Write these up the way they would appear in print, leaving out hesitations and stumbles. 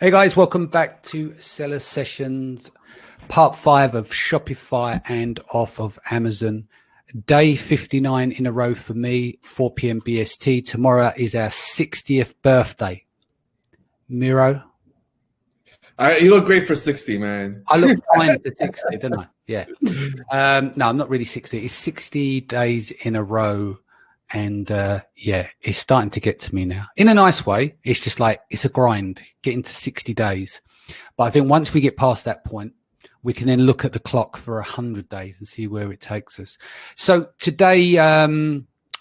Hey guys, welcome back to Seller Sessions, part 5 of Shopify and off of Amazon. Day 59 in a row for me, 4 p.m. BST. Tomorrow is our 60th birthday. Miro? You look great for 60, man. I look fine for 60, don't I? Yeah. No, I'm not really 60. It's 60 days in a row. And yeah, it's starting to get to me now in a nice way. It's just like, it's a grind getting to 60 days. But I think once we get past that point, we can then look at the clock for 100 days and see where it takes us. So today,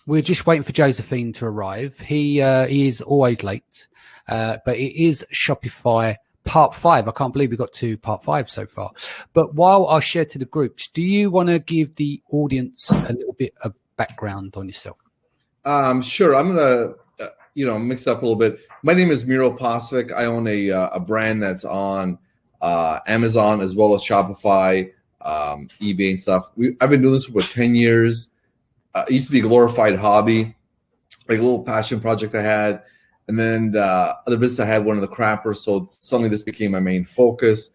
we're just waiting for Josephine to arrive. He is always late, but it is Shopify part 5. I can't believe we got to part 5 so far. But while I share to the groups, do you want to give the audience a little bit of background on yourself? Sure. I'm gonna, mix up a little bit. My name is Miro Posvic. I own a brand that's on Amazon as well as Shopify, eBay and stuff. I've been doing this for about 10 years. It used to be a glorified hobby, like a little passion project I had. And then the other business I had, one of the crappers. So suddenly this became my main focus.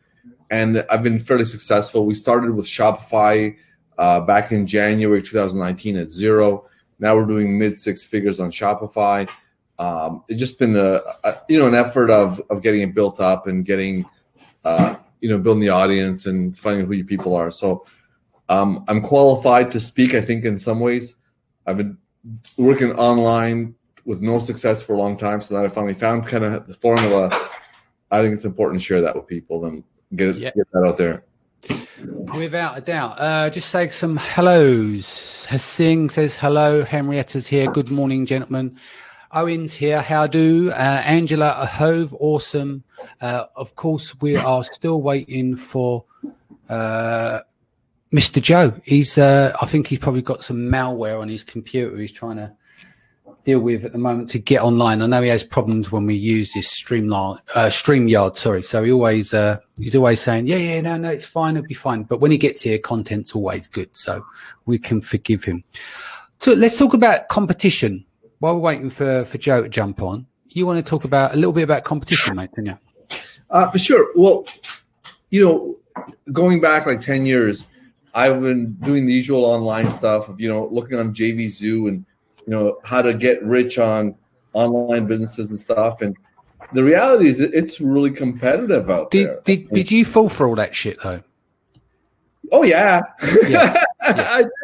And I've been fairly successful. We started with Shopify back in January 2019 at 0. Now we're doing mid 6 figures on Shopify. It's just been an effort of getting it built up and getting, building the audience and finding who your people are. So I'm qualified to speak, I think, in some ways. I've been working online with no success for a long time. So that I finally found kind of the formula. I think it's important to share that with people and get that out there. Without a doubt. Just say some hellos. Hasing says hello. Henrietta's here. Good morning, gentlemen. Owen's here. How do? Angela Ahove. Awesome. Of course, we are still waiting for Mr. Joe. I think he's probably got some malware on his computer he's trying to deal with at the moment to get online. I know he has problems when we use this StreamYard, sorry. So he's always saying, no, it's fine, it'll be fine. But when he gets here, content's always good, so we can forgive him. So let's talk about competition. While we're waiting for Joe to jump on, you want to talk about a little bit about competition, mate, don't you? Sure. Well, going back like 10 years, I've been doing the usual online stuff of, looking on JVZoo and how to get rich on online businesses and stuff. And the reality is it's really competitive out there. Did you fall for all that shit though? Oh yeah. Yeah.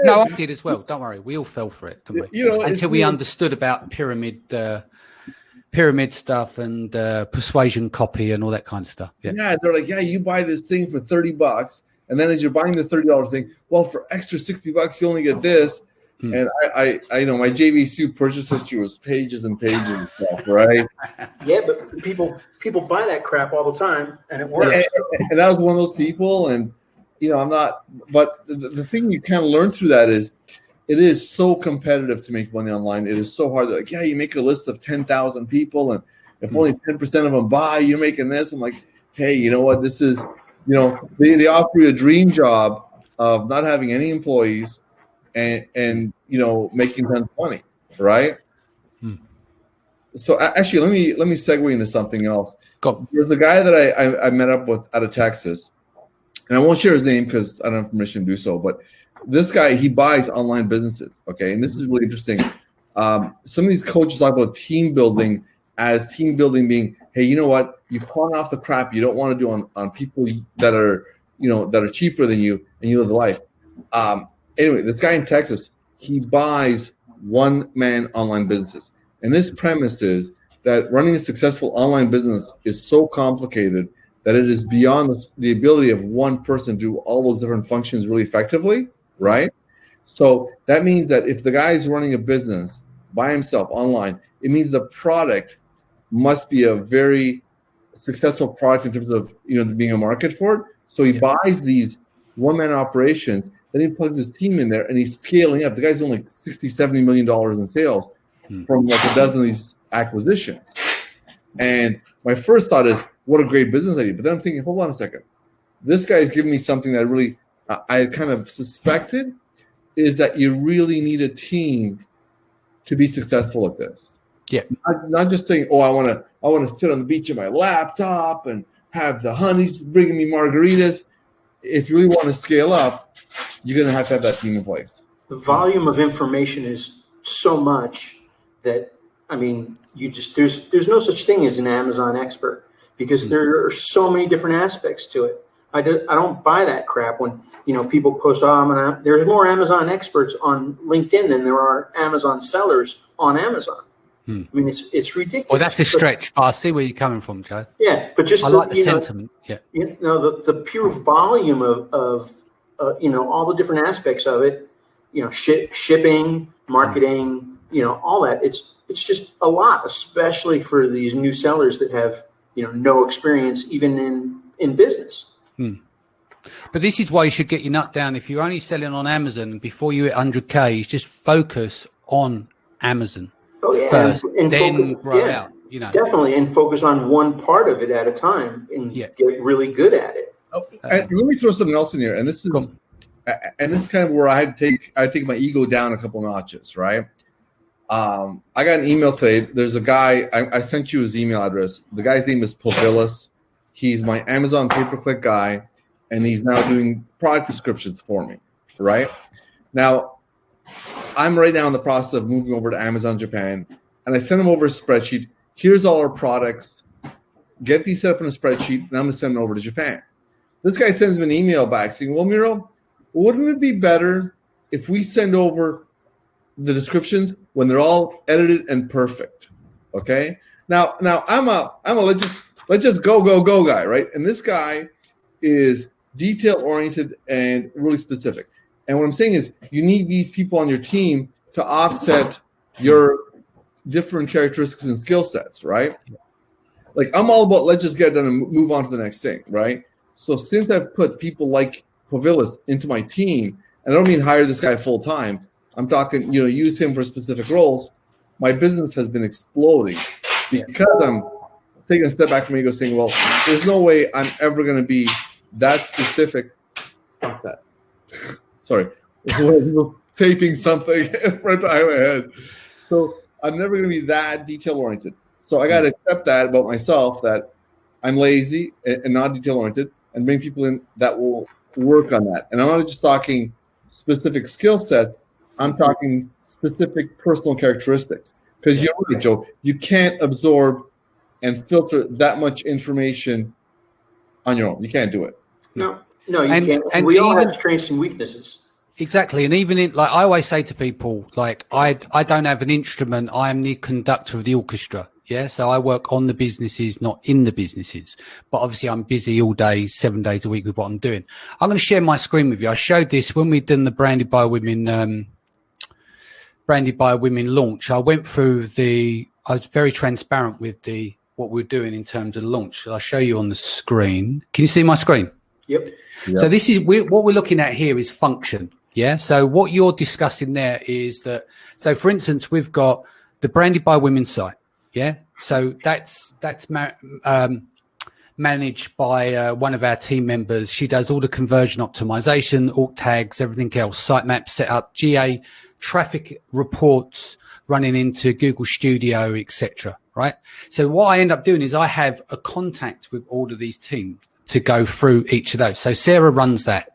No, I did as well. Don't worry. We all fell for it, didn't we? Until we understood about pyramid stuff and persuasion copy and all that kind of stuff. Yeah. They're like, you buy this thing for $30. And then as you're buying the $30 thing, well, for extra $60, you only get this. And I know my JVC purchase history was pages and pages of stuff, right? Yeah, but people buy that crap all the time, and it works. And I was one of those people, and I'm not. But the thing you kind of learn through that is, it is so competitive to make money online. It is so hard. Like, you make a list of 10,000 people, and if only 10% of them buy, you're making this. I'm like, hey, you know what? This is, they offer you a dream job of not having any employees. And making tons of money, right? So actually, let me segue into something else. Go. There's a guy that I met up with out of Texas, and I won't share his name because I don't have permission to do so. But this guy, he buys online businesses. Okay, and this is really interesting. Some of these coaches talk about team building as team building being, hey, you know what? You pawn off the crap you don't want to do on people that are cheaper than you, and you live the life. Anyway, this guy in Texas, he buys one-man online businesses. And his premise is that running a successful online business is so complicated that it is beyond the ability of one person to do all those different functions really effectively, right? So that means that if the guy is running a business by himself online, it means the product must be a very successful product in terms of being a market for it. So he buys these one-man operations. Then he plugs his team in there, and he's scaling up. The guy's doing like $60-70 million in sales from like a dozen of these acquisitions. And my first thought is, what a great business idea. But then I'm thinking, hold on a second. This guy is giving me something that really I kind of suspected is that you really need a team to be successful at this. Yeah. Not just saying, oh, I want I want to sit on the beach on my laptop and have the honeys bringing me margaritas. If you really want to scale up, you're going to have that team in place. The volume of information is so much that, I mean, there's no such thing as an Amazon expert, because there are so many different aspects to it. I don't buy that crap when, people post, there's more Amazon experts on LinkedIn than there are Amazon sellers on Amazon. I mean, it's ridiculous. Well, that's a stretch. I see where you're coming from, Joe. Yeah, but just I like the sentiment. Yeah, the pure volume of all the different aspects of it, shipping, marketing, all that. It's just a lot, especially for these new sellers that have no experience even in business. But this is why you should get your nut down. If you're only selling on Amazon, before you hit 100K, just focus on Amazon. Oh yeah, first, and then grow out. Definitely, and focus on one part of it at a time, and get really good at it. Oh, and let me throw something else in here, and this is kind of where I take my ego down a couple notches, right? I got an email today. There's a guy. I sent you his email address. The guy's name is Povilis. He's my Amazon pay-per-click guy, and he's now doing product descriptions for me, right? Now, I'm right now in the process of moving over to Amazon Japan, and I sent him over a spreadsheet. Here's all our products. Get these set up in a spreadsheet, and I'm going to send them over to Japan. This guy sends me an email back saying, well, Miro, wouldn't it be better if we send over the descriptions when they're all edited and perfect? Okay? Now I'm a let's just go guy, right? And this guy is detail-oriented and really specific. And what I'm saying is you need these people on your team to offset your different characteristics and skill sets, right? Like I'm all about let's just get done and move on to the next thing, right? So since I've put people like Povilis into my team, and I don't mean hire this guy full time, I'm talking, use him for specific roles, my business has been exploding because I'm taking a step back from ego saying, well, there's no way I'm ever going to be that specific. Stop that. Sorry, taping something right behind my head. So I'm never going to be that detail oriented. So I got to accept that about myself, that I'm lazy and not detail oriented, and bring people in that will work on that. And I'm not just talking specific skill sets. I'm talking specific personal characteristics. Because you're right, Joe, you can't absorb and filter that much information on your own. You can't do it. No, you can't. And we all have strengths and weaknesses. Exactly. And even I always say to people, like, I don't have an instrument. I am the conductor of the orchestra. Yeah. So I work on the businesses, not in the businesses. But obviously I'm busy all day, 7 days a week with what I'm doing. I'm going to share my screen with you. I showed this when we'd done the Branded by Women launch. I went through I was very transparent with what we're doing in terms of launch. I'll show you on the screen. Can you see my screen? Yep. So this is what we're looking at here is function. Yeah. So what you're discussing there is that. So for instance, we've got the Branded by Women site. Yeah. So that's managed by one of our team members. She does all the conversion optimization, alt tags, everything else, sitemap setup, GA, traffic reports running into Google Studio, etc. Right. So what I end up doing is I have a contact with all of these teams to go through each of those. So Sarah runs that.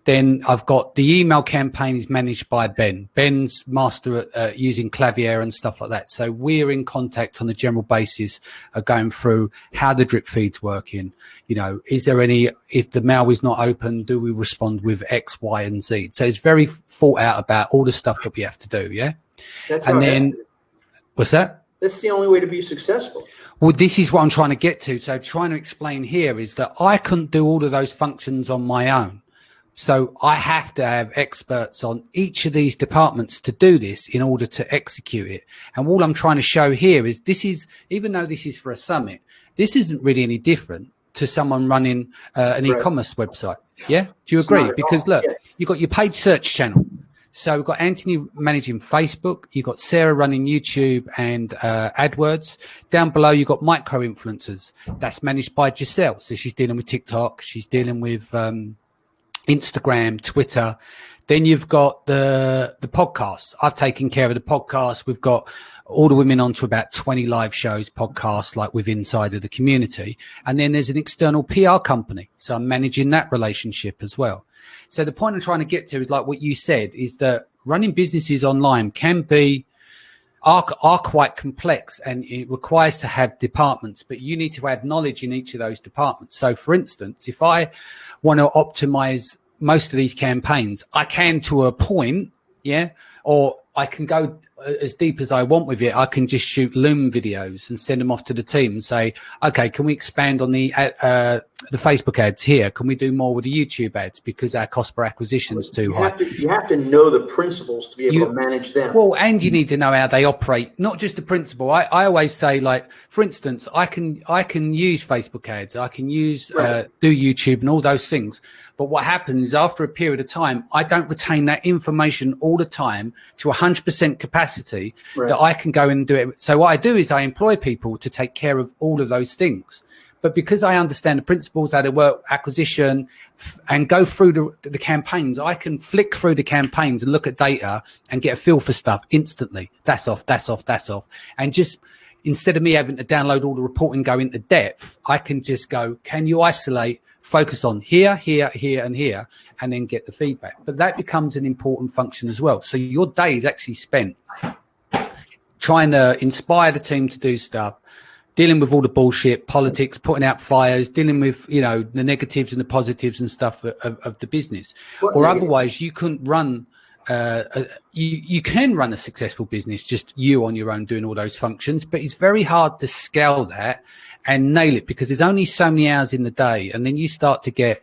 Then I've got the email campaign is managed by Ben. Ben's master at using Clavier and stuff like that. So we're in contact on a general basis of going through how the drip feed's working. Is there if the mail is not open, do we respond with X, Y, and Z? So it's very thought out about all the stuff that we have to do. Yeah. What's that? That's the only way to be successful. Well, this is what I'm trying to get to. So trying to explain here is that I couldn't do all of those functions on my own. So I have to have experts on each of these departments to do this in order to execute it. And all I'm trying to show here is even though this is for a summit, this isn't really any different to someone running an e-commerce website. Yeah. Do you agree? Because look, you've got your paid search channel. So we've got Anthony managing Facebook. You've got Sarah running YouTube and AdWords. Down below, you've got micro influencers. That's managed by Giselle. So she's dealing with TikTok. She's dealing with Instagram, Twitter. Then you've got the podcast. I've taken care of the podcast. We've got all the women onto about 20 live shows, podcasts, like with inside of the community. And then there's an external PR company. So I'm managing that relationship as well. So the point I'm trying to get to is like what you said, is that running businesses online can be are quite complex, and it requires to have departments, but you need to have knowledge in each of those departments. So for instance, if I want to optimize most of these campaigns, I can to a point, or I can go as deep as I want with it. I can just shoot Loom videos and send them off to the team and say, okay, can we expand on the Facebook ads here? Can we do more with the YouTube ads because our cost per acquisition is too high? You have to know the principles to be able to manage them. Well, and you need to know how they operate, not just the principle. I always say, like, for instance, I can use Facebook ads, I can use do YouTube and all those things. But what happens is after a period of time, I don't retain that information all the time to 100% capacity that I can go and do it. So what I do is I employ people to take care of all of those things. But because I understand the principles, how they work, acquisition, and go through the campaigns, I can flick through the campaigns and look at data and get a feel for stuff instantly. That's off. And just instead of me having to download all the reporting, go into depth, I can just go, can you isolate, focus on here, here, here, and here, and then get the feedback. But that becomes an important function as well. So your day is actually spent trying to inspire the team to do stuff, dealing with all the bullshit, politics, putting out fires, dealing with, the negatives and the positives and stuff of the business. Or otherwise you couldn't run, you can run a successful business, just you on your own doing all those functions, but it's very hard to scale that and nail it because there's only so many hours in the day. And then you start to get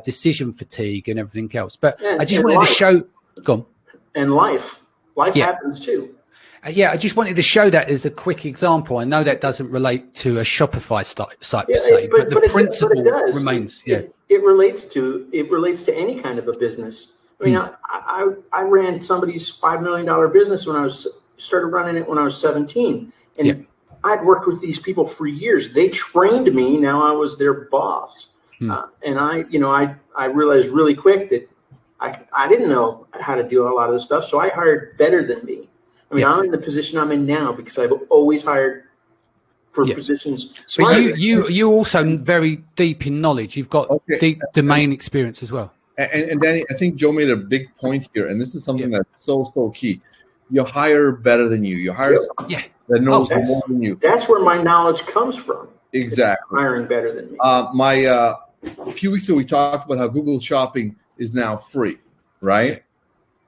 decision fatigue and everything else. But I just wanted to show, go on. And life happens too. I just wanted to show that as a quick example. I know that doesn't relate to a Shopify site per se, but the principle remains. It relates to any kind of a business. I mean, I ran somebody's $5 million business when I started running it when I was 17, and I'd worked with these people for years. They trained me. Now I was their boss, and I realized really quick that I didn't know how to do a lot of this stuff, so I hired better than me. I mean, I'm in the position I'm in now because I've always hired for positions. But you also very deep in knowledge. You've got deep domain experience as well. And Danny, I think Joe made a big point here, and this is something that's so key. You hire better than you. You hire someone that knows more than you. That's where my knowledge comes from. Exactly. Hiring better than me. A few weeks ago, we talked about how Google Shopping is now free, right?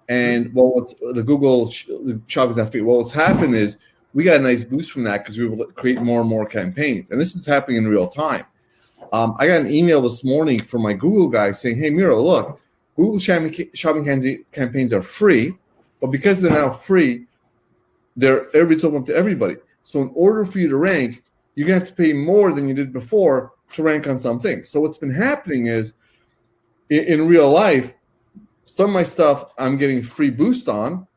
And what's the Google Shopping is not free. Well, what's happened is we got a nice boost from that because we were able to create more and more campaigns, and this is happening in real time. I got an email this morning from my Google guy saying, "Hey, Miro, look, Google shopping campaigns are free, but because they're now free, everybody's open up to everybody. So in order for you to rank, you're gonna have to pay more than you did before to rank on some things." So what's been happening is, in real life, some of my stuff I'm getting free boost on.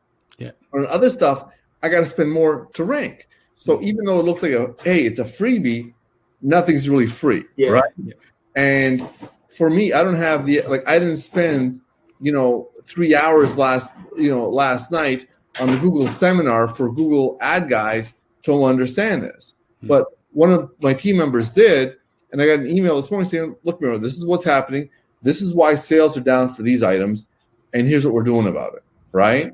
On other stuff, I got to spend more to rank. So even though it looks like it's a freebie, nothing's really free, right? And for me, I don't have I didn't spend 3 hours last night on the Google seminar for Google ad guys to understand this. But one of my team members did, and I got an email this morning saying, "Look, Miro, this is what's happening. This is why sales are down for these items, and here's what we're doing about it," right?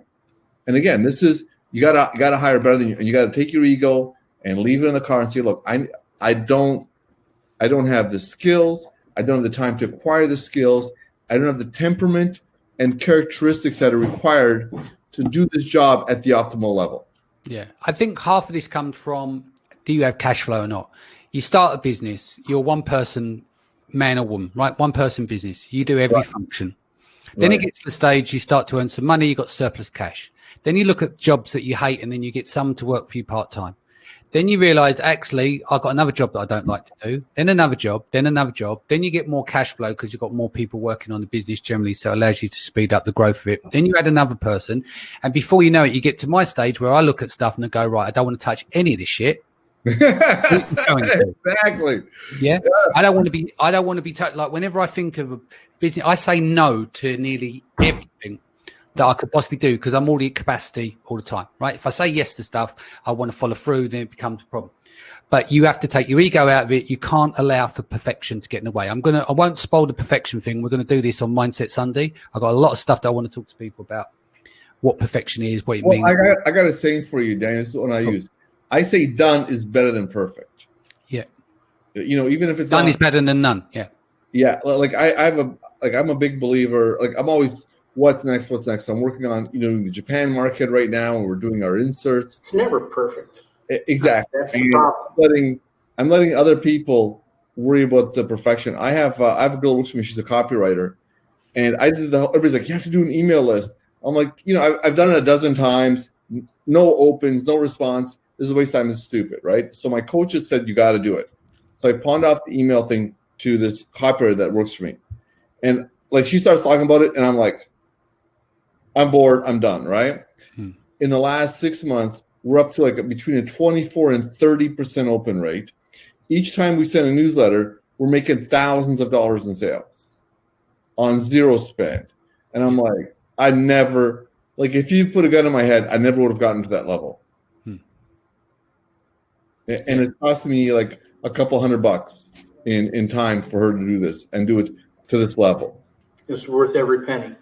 And again, this is you gotta hire better than you, and you gotta take your ego and leave it in the car and say, "Look, I don't have the skills. I don't have the time to acquire the skills. I don't have the temperament and characteristics that are required to do this job at the optimal level." Yeah, I think half of this comes from, do you have cash flow or not? You start a business, you're one person, man or woman, right? One person business. You do every function. Then it gets to the stage you start to earn some money, you got surplus cash. Then you look at jobs that you hate and then you get someone to work for you part-time. Then you realize, actually, I've got another job that I don't like to do, then another job, then another job. Then you get more cash flow because you've got more people working on the business generally, so it allows you to speed up the growth of it. Then you add another person. And before you know it, you get to my stage where I look at stuff and I go, right, I don't want to touch any of this shit. Exactly. Yeah. I don't want to be touched. Like whenever I think of a business, I say no to nearly everything that I could possibly do because I'm already at capacity all the time, right? If I say yes to stuff, I want to follow through, then it becomes a problem. But you have to take your ego out of it. You can't allow for perfection to get in the way. I won't spoil the perfection thing. We're going to do this on Mindset Sunday. I've got a lot of stuff that I want to talk to people about what perfection is, what it means. I got a saying for you, Dan. This is what I use. I say done is better than perfect. Yeah. Even if it's done is better than none. Yeah. Yeah. Like I'm a big believer. Like I'm always, what's next? I'm working on, the Japan market right now, and we're doing our inserts. It's never perfect. Exactly. That's the problem. I'm letting other people worry about the perfection. I have a girl who works for me. She's a copywriter, and everybody's like, you have to do an email list. I'm like, I've done it a dozen times. No opens, no response. This is a waste of time. It's stupid, right? So my coach has said, you got to do it. So I pawned off the email thing to this copywriter that works for me. And like, she starts talking about it, and I'm like, I'm bored. I'm done, right? In the last 6 months, we're up to like between a 24 and 30% open rate. Each time we send a newsletter, we're making thousands of dollars in sales on zero spend. And I'm like, if you put a gun in my head, I never would have gotten to that level. And it cost me like a couple $100 in time for her to do this and do it to this level. It's worth every penny.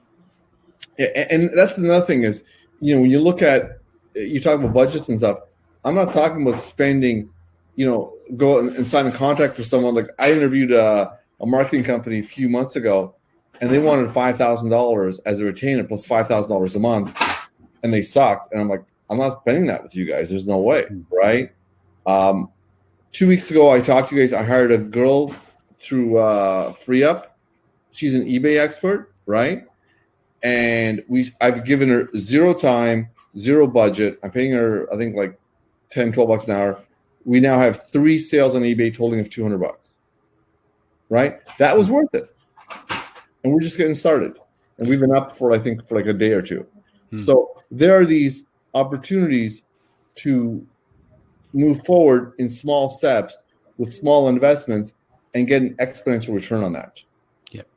And that's another thing is, when you look at, you talk about budgets and stuff, I'm not talking about spending, go and sign a contract for someone. Like I interviewed a marketing company a few months ago, and they wanted $5,000 as a retainer plus $5,000 a month, and they sucked. And I'm like, I'm not spending that with you guys. There's no way, right? 2 weeks ago, I talked to you guys. I hired a girl through FreeUp. She's an eBay expert, right? And I've given her zero time, zero budget. I'm paying her, I think, like $10, $12 an hour. We now have 3 sales on eBay totaling of $200, right? That was worth it. And we're just getting started. And we've been up for like a day or two. So there are these opportunities to move forward in small steps with small investments and get an exponential return on that. Yep.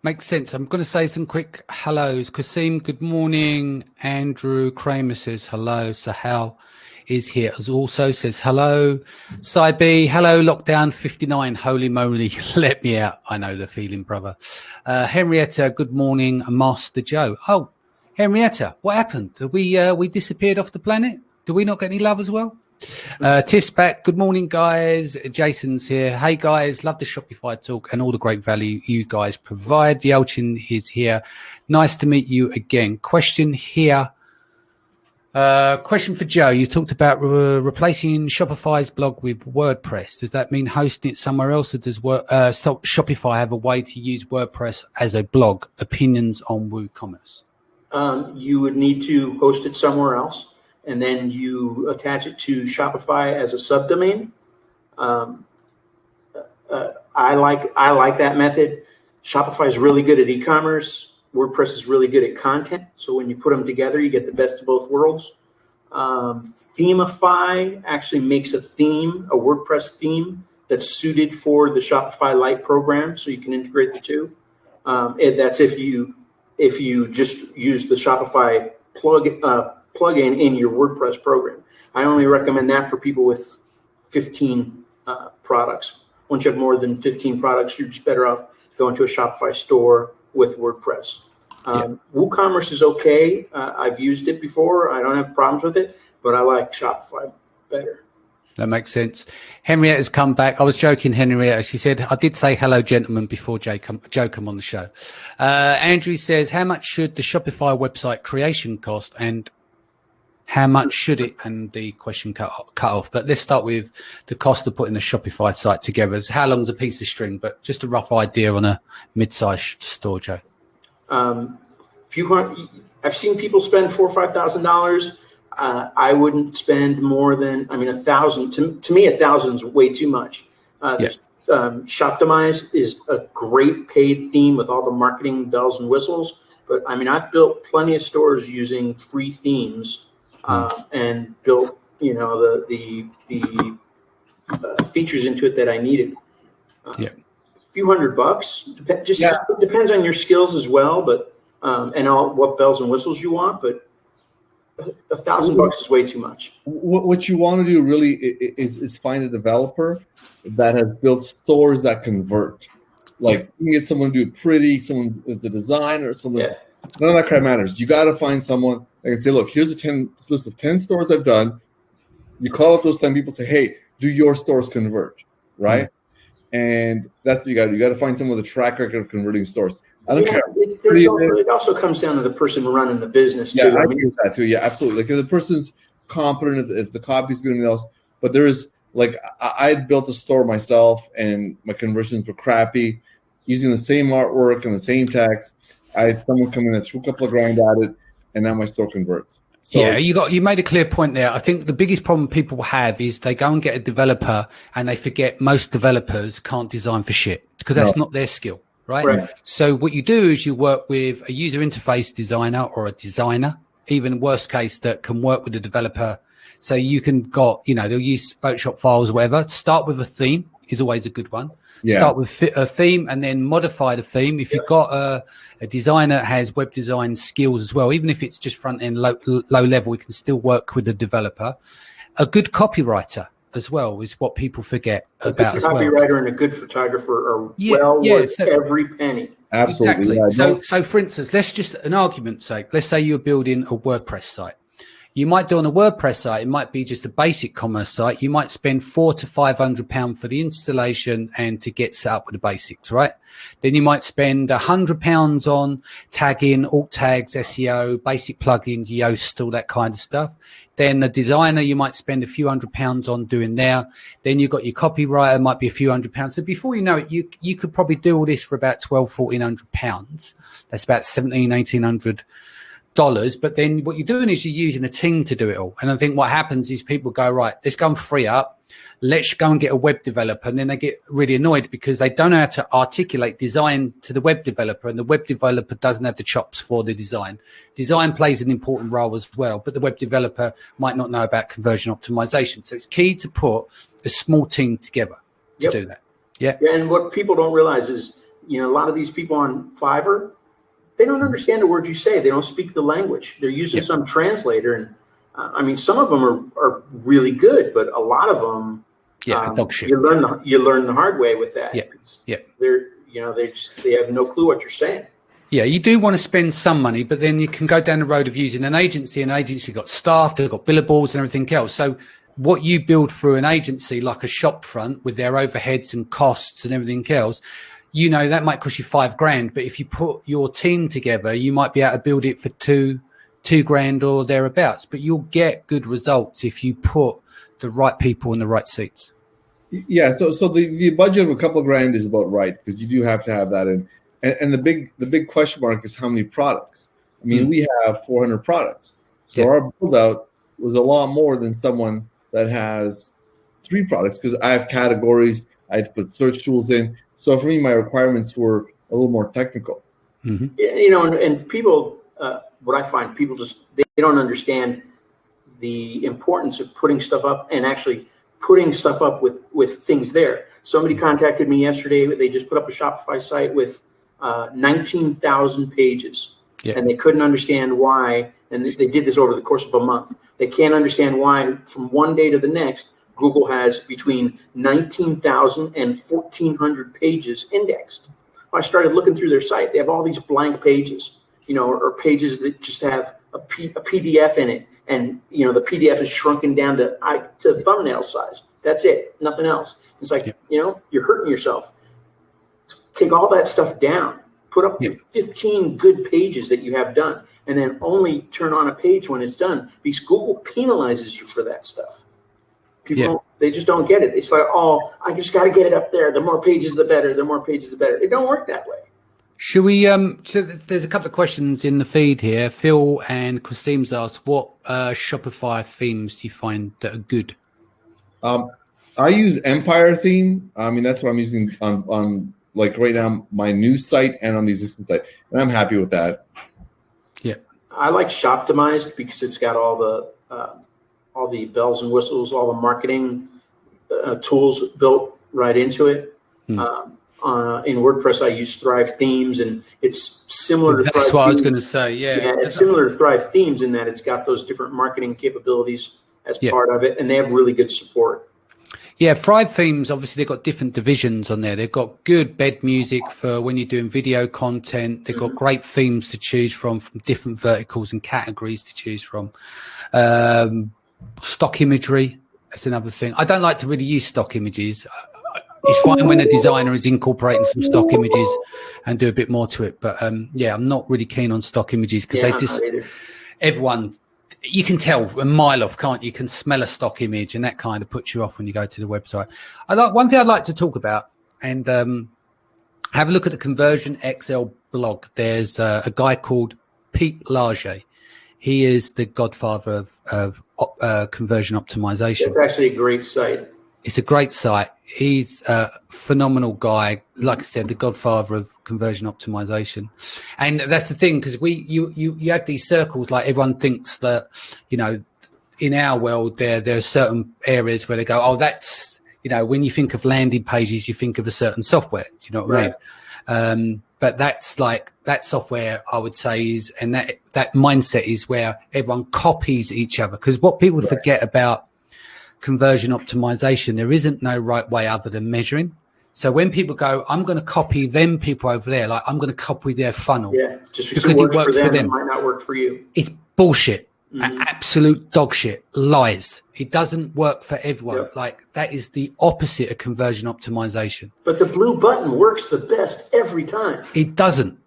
Makes sense. I'm going to say some quick hellos. Kasim, good morning. Andrew Kramer says hello. Sahel is here as also says hello. Saibi, hello, lockdown 59. Holy moly, let me out. I know the feeling, brother. Henrietta, good morning. Master Joe. Oh, Henrietta, what happened? We disappeared off the planet? Do we not get any love as well? Tiff's back. Good morning, guys. Jason's here. Hey, guys. Love the Shopify talk and all the great value you guys provide. Yelchin is here. Nice to meet you again. Question here. Question for Joe. You talked about replacing Shopify's blog with WordPress. Does that mean hosting it somewhere else, or does Shopify have a way to use WordPress as a blog? Opinions on WooCommerce? You would need to host it somewhere else, and then you attach it to Shopify as a subdomain. I like that method. Shopify is really good at e-commerce. WordPress is really good at content. So when you put them together, you get the best of both worlds. Themify actually makes a WordPress theme that's suited for the Shopify Lite program, so you can integrate the two. That's if you just use the Shopify plugin in your WordPress program. I only recommend that for people with 15 products. Once you have more than 15 products, you're just better off going to a Shopify store with WordPress. WooCommerce is okay. I've used it before. I don't have problems with it, but I like Shopify better. That makes sense. Henrietta's come back. I was joking, Henrietta. She said, I did say hello, gentlemen, before Joe come on the show. Andrew says, how much should the Shopify website creation cost, and how much should it? And the question cut off. But let's start with the cost of putting the Shopify site together. So how long is a piece of string? But just a rough idea on a mid-sized store, Joe. I've seen people spend $4,000 or $5,000. I wouldn't spend more than, $1,000. To me, $1,000 is way too much. Shoptimize is a great paid theme with all the marketing bells and whistles. But I've built plenty of stores using free themes and built, the features into it that I needed. A few $100. It depends on your skills as well, but and all what bells and whistles you want, but $1,000 is way too much. What you want to do really is find a developer that has built stores that convert. Like you can get someone to do it pretty, someone with the designer, someone. Yeah. None of that crap matters. You got to find someone that can say, look, here's a list of 10 stores I've done. You call up those 10 people, say, hey, do your stores convert, right? And that's what you got to do. You got to find someone with a track record of converting stores. I don't care. It also comes down to the person running the business too. Yeah, I agree with that too. Yeah, absolutely. Like if the person's competent, if the copy's good and else, but there is like I had built a store myself and my conversions were crappy, using the same artwork and the same text. I had someone come in and threw a couple of grand at it, and now my store converts. So, yeah, you made a clear point there. I think the biggest problem people have is they go and get a developer and they forget most developers can't design for shit because that's not their skill, right? So what you do is you work with a user interface designer or a designer, even worst case that can work with the developer. So you can they'll use Photoshop files or whatever. Start with a theme is always a good one. Yeah. Start with a theme and then modify the theme. If you've got a designer that has web design skills as well, even if it's just front end low level, we can still work with the developer. A good copywriter as well is what people forget about as well. A good copywriter and a good photographer are worth every penny. Absolutely. Exactly. Yeah, so for instance, let's just an argument's sake, let's say you're building a WordPress site. You might do on a WordPress site, it might be just a basic commerce site. You might spend £400 to £500 for the installation and to get set up with the basics, right? Then you might spend £100 on tagging, alt tags, SEO, basic plugins, Yoast, all that kind of stuff. Then the designer, you might spend a few £100 on doing there. Then you've got your copywriter, might be a few £100. So before you know it, you could probably do all this for about £1,200-1,400. That's about $1,700-1,800. But then what you're doing is you're using a team to do it all. And I think what happens is people go, right, let's go and free up. Let's go and get a web developer. And then they get really annoyed because they don't know how to articulate design to the web developer. And the web developer doesn't have the chops for the design. Design plays an important role as well, but the web developer might not know about conversion optimization. So it's key to put a small team together to do that. Yeah. And what people don't realize is, a lot of these people on Fiverr, they don't understand the words you say. They don't speak the language. They're using some translator. And some of them are really good, but a lot of them, dog shit. You learn the hard way with that. Yeah. They have no clue what you're saying. Yeah, you do want to spend some money, but then you can go down the road of using an agency. An agency got staff, they've got billables and everything else. So what you build through an agency like a shop front with their overheads and costs and everything else, that might cost you $5,000, but if you put your team together, you might be able to build it for $2,000 or thereabouts. But you'll get good results if you put the right people in the right seats. Yeah. So the budget of a couple of grand is about right because you do have to have that in. And the big question mark is how many products. I mean, we have 400 products, so our build out was a lot more than someone that has 3 products because I have categories. I had to put search tools in. So for me, my requirements were a little more technical. Mm-hmm. And people, what I find, people they don't understand the importance of putting stuff up and actually putting stuff up with things there. Somebody contacted me yesterday. They just put up a Shopify site with 19,000 pages, and they couldn't understand why. And they did this over the course of a month. They can't understand why from one day to the next, Google has between 19,000 and 1,400 pages indexed. I started looking through their site. They have all these blank pages, or pages that just have a PDF in it. And, the PDF is shrunken down to thumbnail size. That's it. Nothing else. It's like, you're hurting yourself. Take all that stuff down. Put up your 15 good pages that you have done. And then only turn on a page when it's done because Google penalizes you for that stuff. People, they just don't get it. It's like, I just got to get it up there. The more pages, the better. The more pages, the better. It don't work that way. Should we? So there's a couple of questions in the feed here. Phil and Christine's asked, what Shopify themes do you find that are good? I use Empire theme. I mean, that's what I'm using on like right now, my new site and on the existing site, and I'm happy with that. Yeah, I like Shoptimized because it's got all the bells and whistles, all the marketing tools built right into it. In WordPress, I use Thrive Themes, and it's similar to Thrive That's what I was Themes. going to say. Yeah, it's similar to Thrive Themes in that it's got those different marketing capabilities as part of it, and they have really good support. Yeah, Thrive Themes, obviously, they've got different divisions on there. They've got good bed music for when you're doing video content. They've got great themes to choose from different verticals and categories to choose from. Stock imagery, that's another thing. I don't like to really use stock images. It's fine when a designer is incorporating some stock images and do a bit more to it. But yeah, I'm not really keen on stock images because they just, everyone, you can tell a mile off, can't you? You can smell a stock image, and that kind of puts you off when you go to the website. One thing I'd like to talk about and have a look at the Conversion XL blog. There's a guy called Pete Larget. He is the godfather of conversion optimization. It's actually a great site. It's a great site. He's a phenomenal guy. Like I said, the godfather of conversion optimization. And that's the thing, because you have these circles, like everyone thinks that, you know, in our world, there are certain areas where they go, oh, that's, you know, when you think of landing pages, you think of a certain software. Do you know what I mean? But that's like, that software, I would say, is, and that mindset is where everyone copies each other. Because what people forget about conversion optimization, there isn't no right way other than measuring. So when people go, I'm going to copy them people over there, like I'm going to copy their funnel. Yeah, just because it works for them, it might not work for you. It's bullshit. Absolute dog shit. Lies. It doesn't work for everyone. Yep. Like, that is the opposite of conversion optimization. But the blue button works the best every time. It doesn't.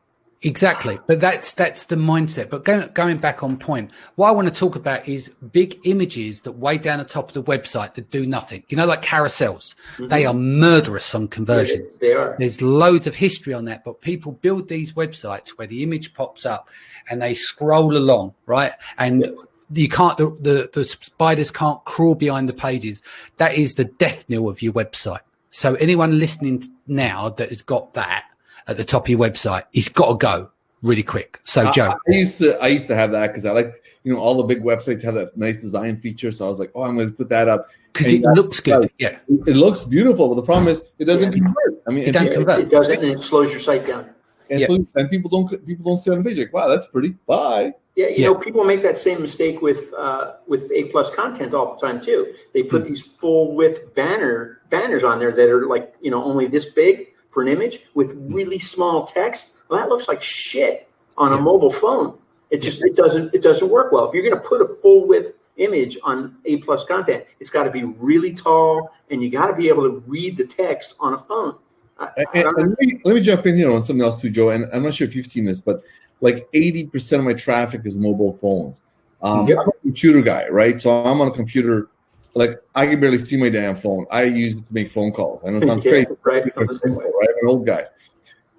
Exactly. But that's the mindset. But going back on point, what I want to talk about is big images that way down the top of the website that do nothing. You know, like carousels. They are murderous on conversion. Yeah, they are. There's loads of history on that, but people build these websites where the image pops up and they scroll along, right? And you can't, the spiders can't crawl behind the pages. That is the death knell of your website. So anyone listening now that has got that at the top of your website, it's got to go really quick. So Joe, I used to have that because I like, you know, all the big websites have that nice design feature. So I was like, oh, I'm going to put that up because it looks good. Yeah, it looks beautiful, but the problem is it doesn't convert. I mean, it don't convert. It doesn't, and it slows your site down. And, and people don't stay on the page like, wow, that's pretty. Bye. Yeah, you know, people make that same mistake with A+ content all the time too. They put these full width banners on there that are like, you know, only this big for an image with really small text. Well, that looks like shit on a mobile phone. It just it doesn't work well. If you're going to put a full width image on A+ content, it's got to be really tall, and you got to be able to read the text on a phone. And let me jump in here on something else too, Joe. And I'm not sure if you've seen this, but like 80% of my traffic is mobile phones. I'm a computer guy, right? So I'm on a computer. Like, I can barely see my damn phone. I use it to make phone calls. I know it sounds crazy, right? I'm an old guy.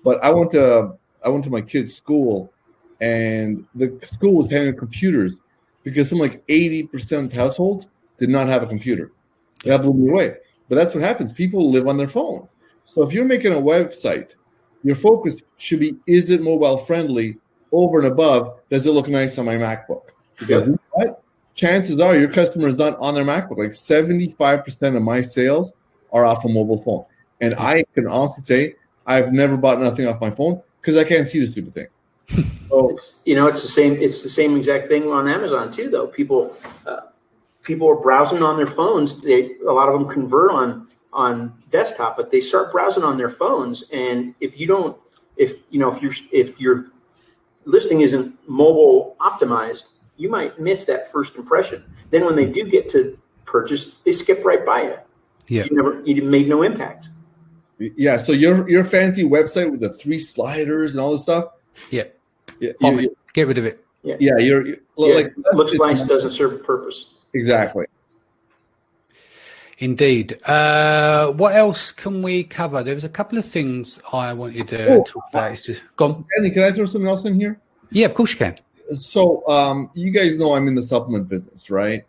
But I went to my kid's school, and the school was having computers because something like 80% of households did not have a computer. That blew me away. But that's what happens. People live on their phones. So if you're making a website, your focus should be, is it mobile friendly, over and above, does it look nice on my MacBook? Because you know what? Chances are your customer is not on their MacBook. Like 75% of my sales are off a mobile phone. And I can honestly say I've never bought nothing off my phone because I can't see the stupid thing. So you know, it's the same exact thing on Amazon too, though. People are browsing on their phones. A lot of them convert on desktop, but they start browsing on their phones. And if your listing isn't mobile optimized, you might miss that first impression. Then when they do get to purchase, they skip right by you. Yeah, you made no impact. Yeah, so your fancy website with the 3 sliders and all this stuff. Yeah, get rid of it. Yeah, you're like, looks nice, doesn't serve a purpose. Exactly. Indeed. What else can we cover? There was a couple of things I wanted to talk about. It's just gone. Andy, can I throw something else in here? Yeah, of course you can. So, you guys know I'm in the supplement business, right?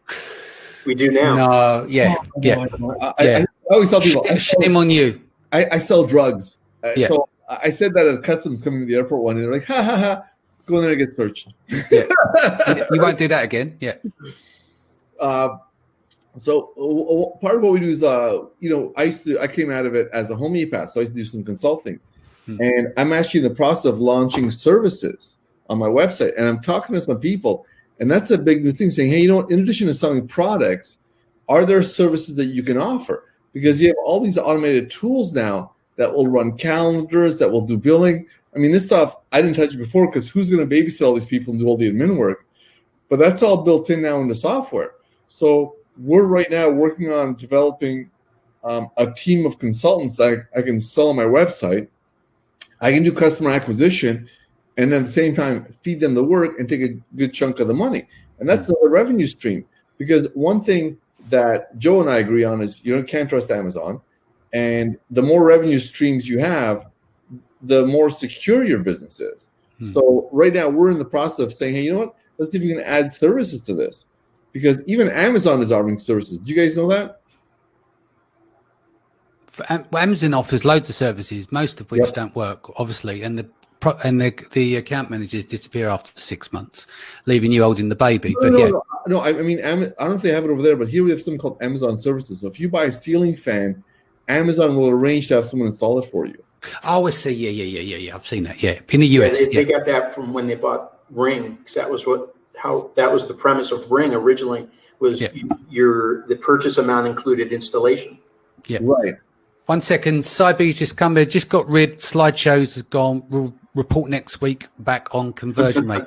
We do now. No, yeah. I always tell people, shame on you. I sell drugs. So I said that at customs coming to the airport one day. They're like, ha, ha, ha, go in there and get searched. Yeah. You won't do that again. Yeah. So part of what we do is, I came out of it as a homeopath, so I used to do some consulting, and I'm actually in the process of launching services on my website, and I'm talking to some people, and that's a big new thing, saying, hey, in addition to selling products, are there services that you can offer? Because you have all these automated tools now that will run calendars, that will do billing. I mean, this stuff, I didn't touch it before because who's going to babysit all these people and do all the admin work? But that's all built in now into software. So we're right now working on developing a team of consultants that I can sell on my website. I can do customer acquisition, and then at the same time feed them the work and take a good chunk of the money. And that's the revenue stream. Because one thing that Joe and I agree on is you can't trust Amazon. And the more revenue streams you have, the more secure your business is. So right now we're in the process of saying, hey, you know what? Let's see if we can add services to this. Because even Amazon is offering services. Do you guys know that? Amazon offers loads of services, most of which don't work, obviously, and the account managers disappear after 6 months, leaving you holding the baby. No. I mean, I don't know if they have it over there, but here we have something called Amazon Services. So if you buy a ceiling fan, Amazon will arrange to have someone install it for you. Oh, I see. Yeah. I've seen that. Yeah, in the US. They got that from when they bought Ring, because that was the premise of Ring originally. Was the purchase amount included installation? Yeah. Right. 1 second. Cybe's just come in. Just got rid. Slideshows has gone. We'll report next week back on conversion rate.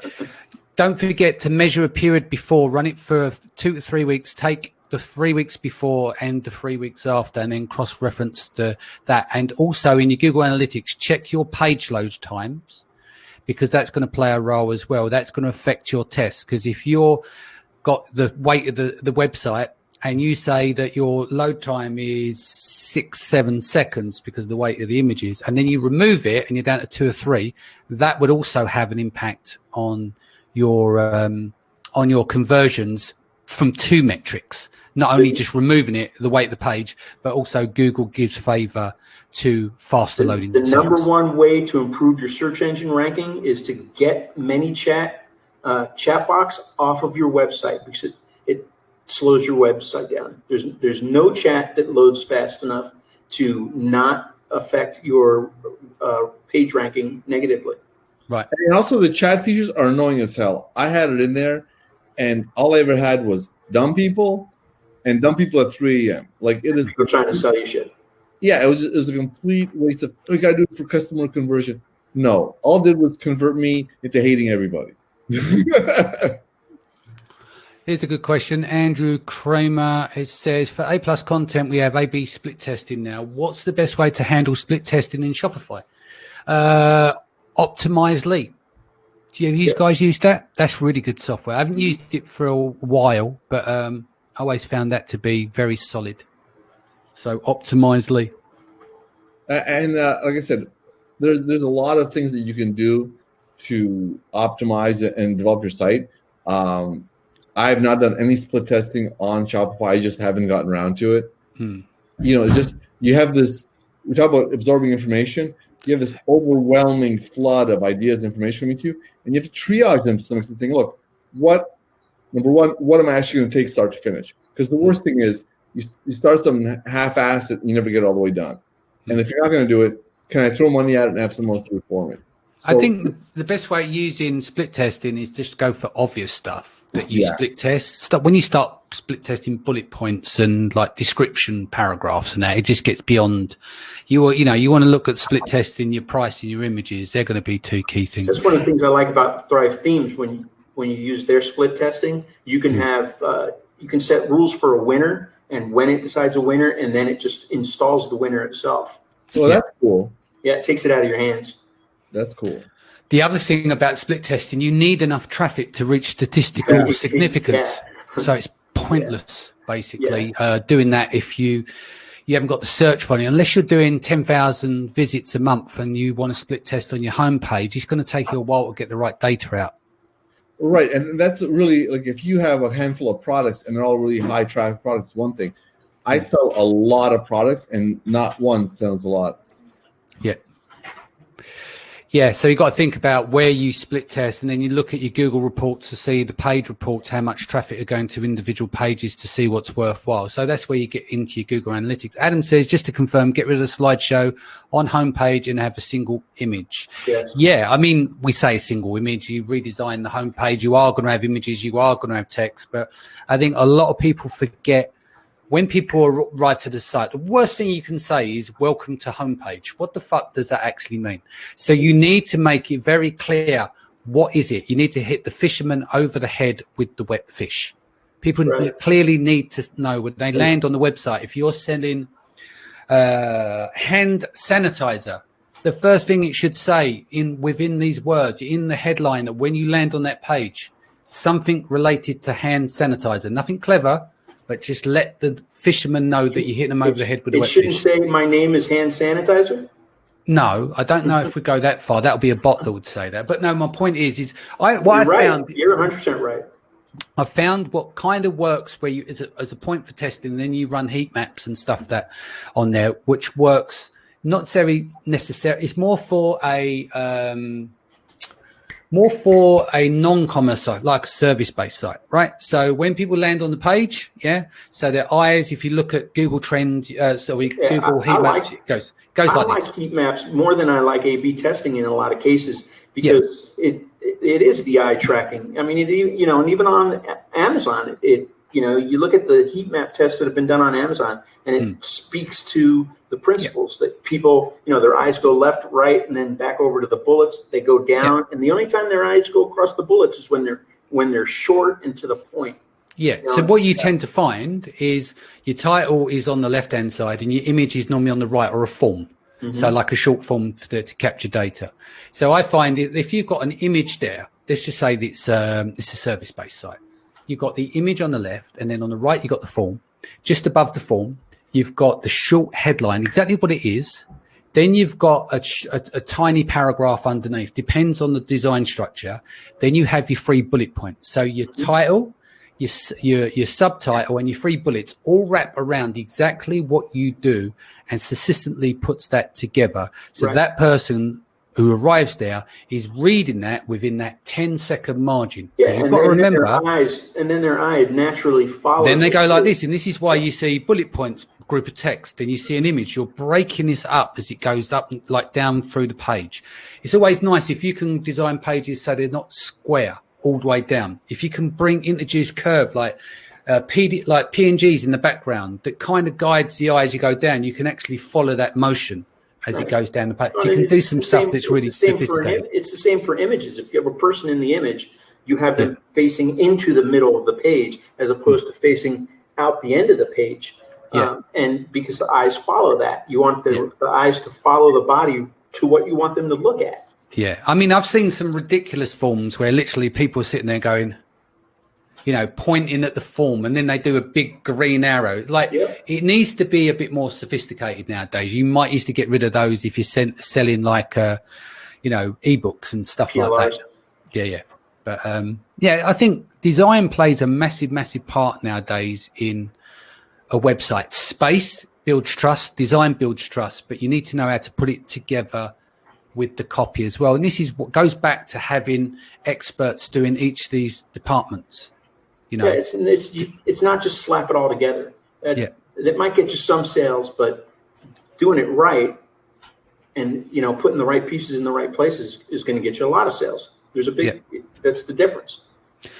Don't forget to measure a period before. Run it for 2 to 3 weeks. Take the 3 weeks before and the 3 weeks after, and then cross-reference that. And also in your Google Analytics, check your page load times, because that's going to play a role as well. That's going to affect your test, because if you're got the weight of the website and you say that your load time is 6-7 seconds because of the weight of the images, and then you remove it and you're down to 2 or 3, that would also have an impact on your conversions from 2 metrics. Not only just removing it, the weight of the page, but also Google gives favor to faster loading. The number one way to improve your search engine ranking is to get ManyChat chat box off of your website, because it slows your website down. There's no chat that loads fast enough to not affect your page ranking negatively. Right. And also the chat features are annoying as hell. I had it in there, and all I ever had was dumb people and dumb people at 3 a.m. Like, it is people trying to sell you shit. Yeah, it was a complete waste of. We got to do it for customer conversion. No, all it did was convert me into hating everybody. Here's a good question. Andrew Kramer, it says, for A+ content, we have A/B split testing now. What's the best way to handle split testing in Shopify? Optimizely. Do you guys use that? That's really good software. I haven't used it for a while, but I always found that to be very solid. So Optimizely. And like I said, there's a lot of things that you can do to optimize it and develop your site. I have not done any split testing on Shopify. I just haven't gotten around to it. You have this, we talk about absorbing information. You have this overwhelming flood of ideas and information coming to you, and you have to triage them to some extent, saying, look, number one, what am I actually going to take start to finish? Because the worst thing is you start something half-assed and you never get all the way done. And if you're not going to do it, can I throw money at it and have someone else do it for me? I think the best way using split testing is just go for obvious stuff that you split test. When you start split testing bullet points and like description paragraphs and that, it just gets beyond. You want to look at split testing your price and your images. They're going to be 2 key things. That's one of the things I like about Thrive Themes. When you use their split testing, you can have you can set rules for a winner, and when it decides a winner, and then it just installs the winner itself. Well, that's cool. Yeah, it takes it out of your hands. That's cool. The other thing about split testing, you need enough traffic to reach statistical significance. So it's pointless, basically, doing that if you haven't got the search volume. Unless you're doing 10,000 visits a month and you want to split test on your homepage, it's going to take you a while to get the right data out. Right, and that's really, like, if you have a handful of products and they're all really high traffic products, one thing. I sell a lot of products and not one sells a lot. Yeah, so you've got to think about where you split test, and then you look at your Google reports to see the page reports, how much traffic are going to individual pages to see what's worthwhile. So that's where you get into your Google Analytics. Adam says, just to confirm, get rid of the slideshow on homepage and have a single image. Yes. Yeah, I mean, we say a single image. You redesign the homepage. You are going to have images. You are going to have text. But I think a lot of people forget, when people arrive to the site, the worst thing you can say is welcome to homepage. What the fuck does that actually mean? So you need to make it very clear. What is it? You need to hit the fisherman over the head with the wet fish. People clearly need to know when they land on the website. If you're selling hand sanitizer, the first thing it should say within these words, in the headline, that when you land on that page, something related to hand sanitizer, nothing clever, but just let the fisherman know that you hit them over the head with a wet fish. It shouldn't say, my name is hand sanitizer? No, I don't know if we go that far. That would be a bot that would say that. But no, my point is You're 100% right. I found what kind of works where you, as a point for testing, then you run heat maps and stuff that on there, which works not very necessary. It's more for a non-commerce site, like a service-based site, right? So when people land on the page, so their eyes, if you look at Google Trend, Google heat maps, it goes like this. I like heat maps more than I like A/B testing in a lot of cases, because it is the eye tracking. I mean, and even on Amazon, you look at the heat map tests that have been done on Amazon, and it speaks to the principles that people, their eyes go left, right, and then back over to the bullets. They go down, and the only time their eyes go across the bullets is when they're short and to the point. Yeah. So what you tend to find is your title is on the left-hand side, and your image is normally on the right, or a form. Mm-hmm. So like a short form to capture data. So I find if you've got an image there, let's just say that it's a service-based site. You've got the image on the left, and then on the right, you've got the form. Just above the form, you've got the short headline, exactly what it is. Then you've got a tiny paragraph underneath, depends on the design structure. Then you have your 3 bullet points. So your title, your subtitle, and your 3 bullets all wrap around exactly what you do, and consistently puts that together. So that person who arrives there is reading that within that 10-second margin. Yeah, you've got to remember, their eye naturally follows. Then they go like this, and this is why you see bullet points, group of text, and you see an image. You're breaking this up as it goes up, like down through the page. It's always nice if you can design pages so they're not square all the way down. If you can introduce curve like PNGs in the background that kind of guides the eye as you go down, you can actually follow that motion as it goes down the page. You can do some stuff that's really sophisticated. It's the same for images. If you have a person in the image, you have them facing into the middle of the page as opposed to facing out the end of the page. And because the eyes follow that, you want the eyes to follow the body to what you want them to look at. Yeah. I mean, I've seen some ridiculous forms where literally people are sitting there going, pointing at the form, and then they do a big green arrow. It needs to be a bit more sophisticated nowadays. You might used to get rid of those if you're selling like, ebooks and stuff like that. Yeah. But, I think design plays a massive, massive part nowadays in a website. Space builds trust, design builds trust, but you need to know how to put it together with the copy as well. And this is what goes back to having experts doing each of these departments. It's not just slap it all together. That might get you some sales, but doing it right and putting the right pieces in the right places is going to get you a lot of sales. There's a big that's the difference.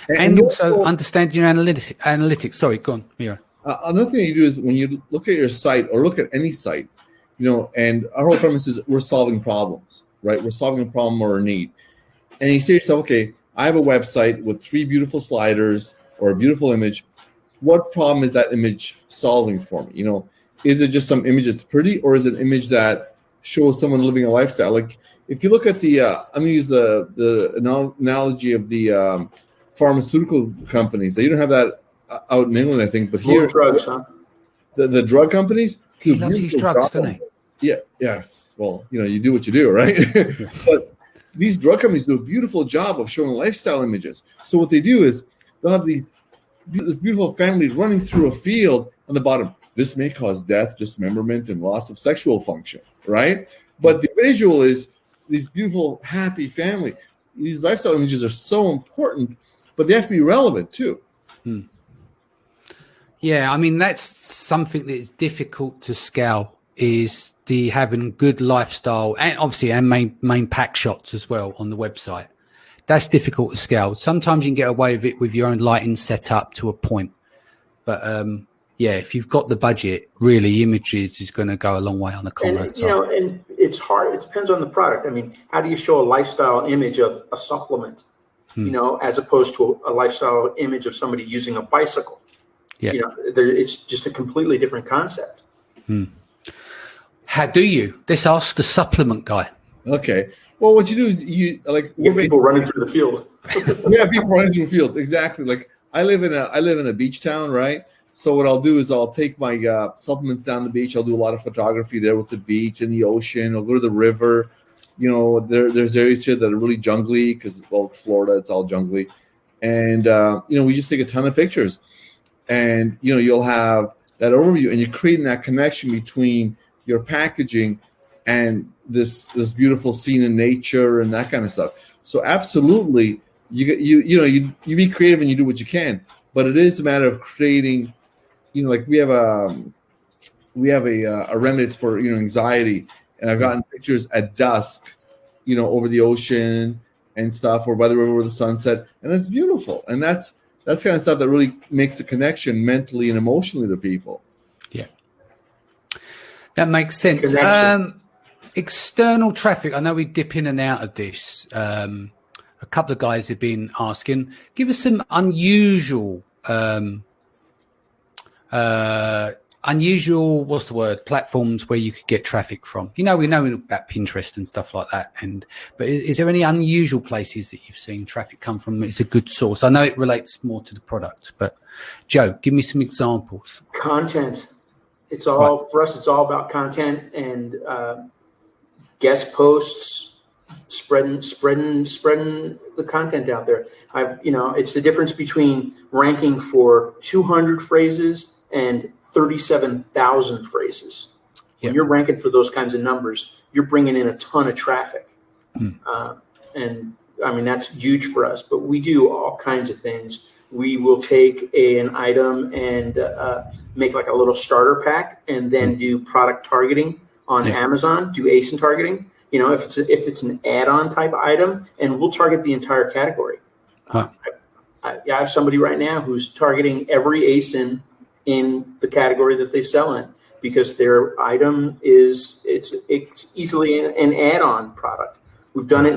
And also understanding your analytics. Sorry, go on, Mira. Another thing you do is when you look at your site or look at any site, and our whole premise is we're solving problems, right? We're solving a problem or a need. And you say to yourself, okay, I have a website with 3 beautiful sliders or a beautiful image. What problem is that image solving for me? Is it just some image that's pretty, or is it an image that shows someone living a lifestyle? Like if you look at the, I'm going to use the analogy of the pharmaceutical companies. They don't have that out in England, I think, but here, drugs, huh? The drug companies. He loves these drugs, doesn't he? Yeah. Yes. Well, you do what you do, right? But these drug companies do a beautiful job of showing lifestyle images. So what they do is they'll have this beautiful family running through a field on the bottom. This may cause death, dismemberment, and loss of sexual function, right? But the visual is these beautiful, happy family. These lifestyle images are so important, but they have to be relevant too. Yeah, I mean, that's something that is difficult to scale, is the having good lifestyle and obviously and main pack shots as well on the website. That's difficult to scale. Sometimes you can get away with it with your own lighting set up to a point. But yeah, if you've got the budget, really images is going to go a long way on the comment. And, and it's hard. It depends on the product. I mean, how do you show a lifestyle image of a supplement, as opposed to a lifestyle image of somebody using a bicycle? Yeah. It's just a completely different concept. How do you? Let's ask the supplement guy. Okay. Well, what you do is you get people running through the field. Yeah, people running through the fields. Exactly. Like I live in a beach town, right? So what I'll do is I'll take my supplements down the beach. I'll do a lot of photography there with the beach and the ocean. I'll go to the river. There's areas here that are really jungly because, well, it's Florida. It's all jungly. And, we just take a ton of pictures. And, you'll have that overview. And you're creating that connection between your packaging and this beautiful scene in nature and that kind of stuff. So absolutely, you be creative and you do what you can. But it is a matter of creating, like we have a remedies for anxiety, and I've gotten pictures at dusk, over the ocean and stuff, or by the river or the sunset, and it's beautiful. And that's kind of stuff that really makes a connection mentally and emotionally to people. Yeah, that makes sense. External traffic. I know we dip in and out of this. A couple of guys have been asking. Give us some unusual. What's the word, platforms where you could get traffic from. We know about Pinterest and stuff like that, but is there any unusual places that you've seen traffic come from? It's a good source. I know it relates more to the product, but Joe, give me some examples. Content. It's all for us. It's all about content and guest posts, spreading the content out there. It's the difference between ranking for 200 phrases and 37,000 phrases. When you're ranking for those kinds of numbers, you're bringing in a ton of traffic. And I mean, that's huge for us, but we do all kinds of things. We will take an item and make like a little starter pack and then do product targeting on Amazon, do ASIN targeting. If it's an add-on type item, and we'll target the entire category. I have somebody right now who's targeting every ASIN in the category that they sell in, because their item it's easily an add-on product. We've done it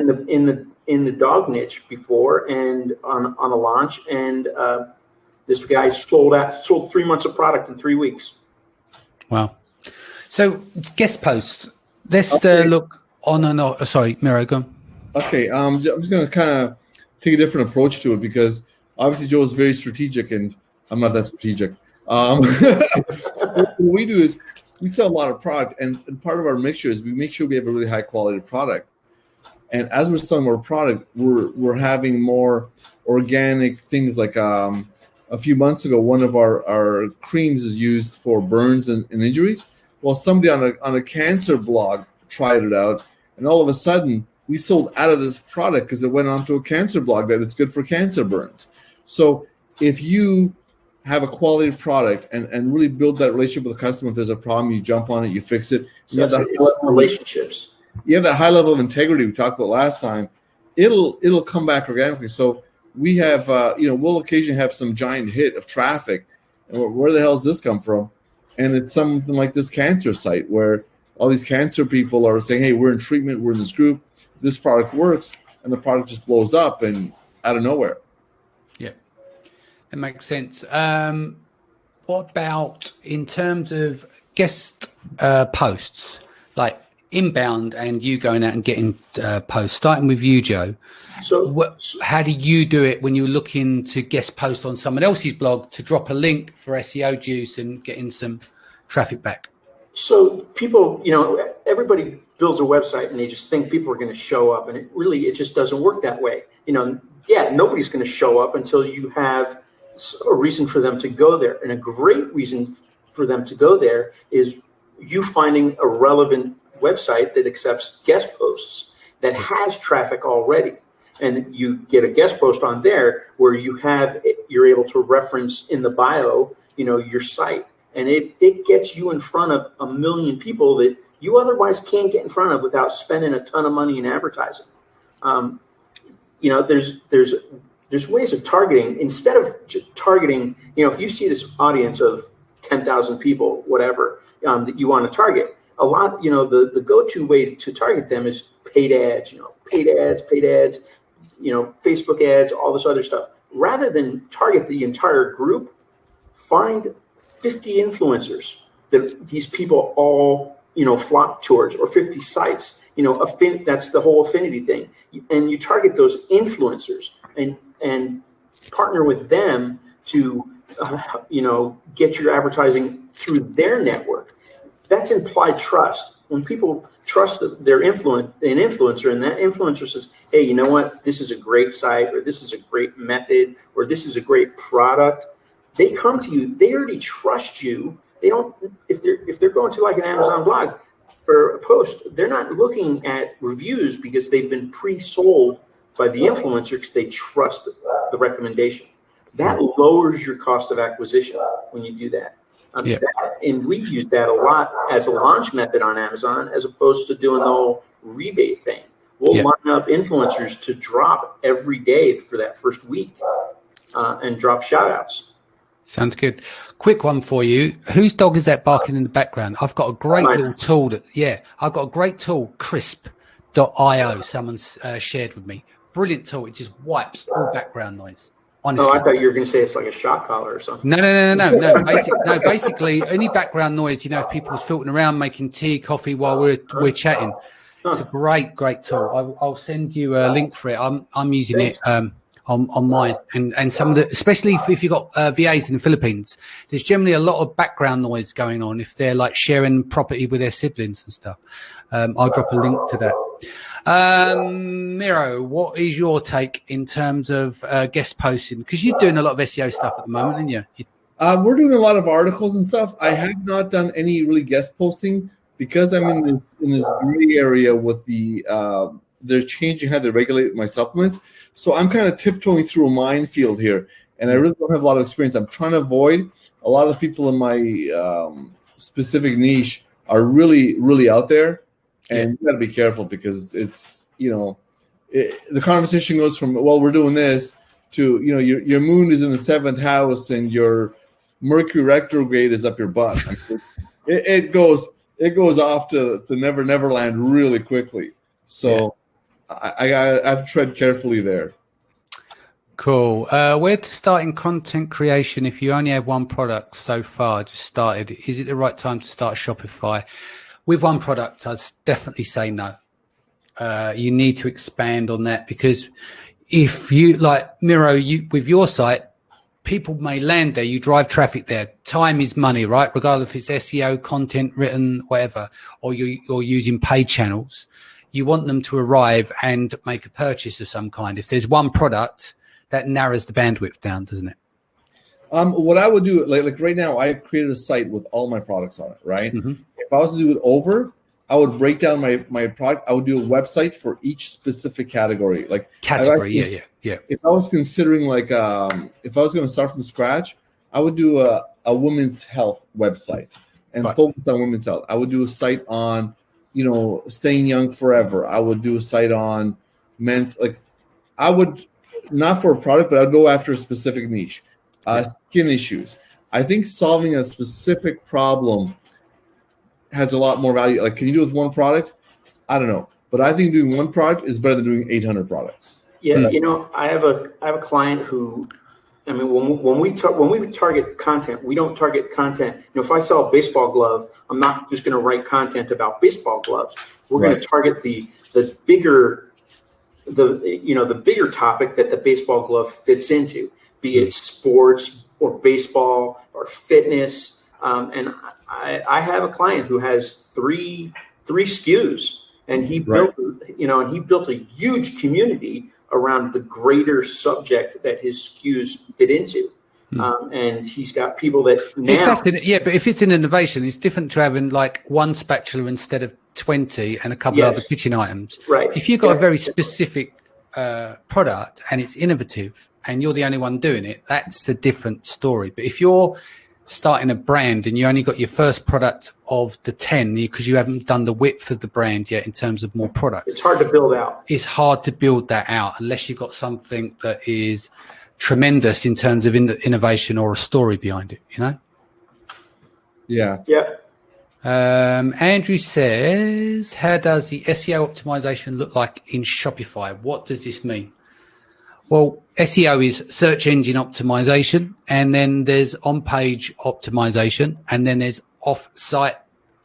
in the dog niche before, and on a launch, and this guy sold 3 months of product in 3 weeks. Wow! So guest posts. Let's look on and off. Sorry, Miro, go on. Okay, I'm just going to kind of take a different approach to it, because obviously Joe is very strategic, and I'm not that strategic. What we do is we sell a lot of product, and part of our mixture is we make sure we have a really high quality product. And as we're selling more product, we're having more organic things. Like a few months ago, one of our creams is used for burns and injuries. Well, somebody on a cancer blog tried it out, and all of a sudden we sold out of this product because it went onto a cancer blog that it's good for cancer burns. So if you have a quality product and really build that relationship with the customer, if there's a problem, you jump on it, you fix it. So it's relationships. You have that high level of integrity we talked about last time. It'll come back organically. So we have, we'll occasionally have some giant hit of traffic. And where the hell does this come from? And it's something like this cancer site where all these cancer people are saying, hey, we're in treatment, we're in this group, this product works, and the product just blows up and out of nowhere. Yeah, it makes sense. What about in terms of guest posts, like inbound and you going out and getting posts? Starting with you, Joe. So how do you do it when you're looking to guest post on someone else's blog to drop a link for SEO juice and getting some traffic back? So people, everybody builds a website and they just think people are going to show up, and it just doesn't work that way. Nobody's going to show up until you have a reason for them to go there. And a great reason for them to go there is you finding a relevant website that accepts guest posts. that has traffic already. And you get a guest post on there where you're able to reference in the bio, your site. And it gets you in front of a million people that you otherwise can't get in front of without spending a ton of money in advertising. There's ways of targeting instead of just targeting. If you see this audience of 10,000 people, whatever, that you want to target, a lot. The go-to way to target them is paid ads. Paid ads. Facebook ads, all this other stuff. Rather than target the entire group, find 50 influencers that these people all flock towards, or 50 sites. That's the whole affinity thing, and you target those influencers and partner with them to get your advertising through their network. That's implied trust. When people trust their an influencer, and that influencer says, hey, you know what, this is a great site, or this is a great method, or this is a great product, they come to you. They already trust you. They don't, if they're going to like an Amazon blog or a post, they're not looking at reviews because they've been pre-sold by the influencer because they trust the recommendation. That lowers your cost of acquisition when you do that. And we've used that a lot as a launch method on Amazon, as opposed to doing the whole rebate thing. We'll line up influencers to drop every day for that first week and drop shout outs. Sounds good. Quick one for you. Whose dog is that barking in the background? I've got a great little tool I've got a great tool, crisp.io. Someone's shared with me. Brilliant tool. It just wipes all background noise. Honestly. Oh, I thought you were going to say it's like a shot collar or something. No. Basically, any background noise, if people's filtering around, making tea, coffee while we're chatting. It's a great tool. I'll send you a link for it. I'm using it on mine, and some of the, especially if you've got VAs in the Philippines, there's generally a lot of background noise going on if they're like sharing property with their siblings and stuff. I'll drop a link to that. Miro, what is your take in terms of guest posting? Because you're doing a lot of SEO stuff at the moment, aren't you? We're doing a lot of articles and stuff. I have not done any really guest posting because I'm in this gray area with the they're changing how they regulate my supplements. So I'm kind of tiptoeing through a minefield here, and I really don't have a lot of experience. I'm trying to avoid a lot of the people in my specific niche are really, really out there. And you got to be careful because it's, the conversation goes from, well, we're doing this to, your moon is in the 7th house and your Mercury retrograde is up your butt. It goes off to Neverland really quickly. So I have to tread carefully there. Cool. Where to start in content creation if you only have one product so far, just started? Is it the right time to start Shopify? With one product, I'd definitely say no. You need to expand on that, because if you, like Miro, with your site, people may land there. You drive traffic there. Time is money, right? Regardless if it's SEO, content, written, whatever, or you're using paid channels. You want them to arrive and make a purchase of some kind. If there's one product, that narrows the bandwidth down, doesn't it? What I would do, like right now, I have created a site with all my products on it, right? Mm-hmm. If I was to do it over, I would break down my product. I would do a website for each specific category. Like category, yeah. If I was considering if I was going to start from scratch, I would do a women's health website and focus on women's health. I would do a site on, staying young forever. I would do a site on men's, I would, not for a product, but I'd go after a specific niche. Skin issues. I think solving a specific problem has a lot more value. Like, can you do it with one product? I don't know, but I think doing one product is better than doing 800 products. Yeah, I have a client who, when we target content, we don't target content. If I sell a baseball glove, I'm not just going to write content about baseball gloves. We're going to target the bigger topic that the baseball glove fits into, be it sports or baseball or fitness. And I have a client who has three SKUs, and he built a huge community around the greater subject that his SKUs fit into. And he's got people that now. But if it's an innovation, it's different to having like one spatula instead of 20 and a couple of other kitchen items. Right. If you've got a very specific product and it's innovative and you're the only one doing it, that's a different story. But if you're starting a brand and you only got your first product of the 10 because you haven't done the width of the brand yet in terms of more products, it's hard to build out. It's hard to build that out unless you've got something that is tremendous in terms of innovation or a story behind it, you know? Yeah. Andrew says, how does the SEO optimization look like in Shopify? What does this mean? Well, SEO is search engine optimization, and then there's on-page optimization, and then there's off-site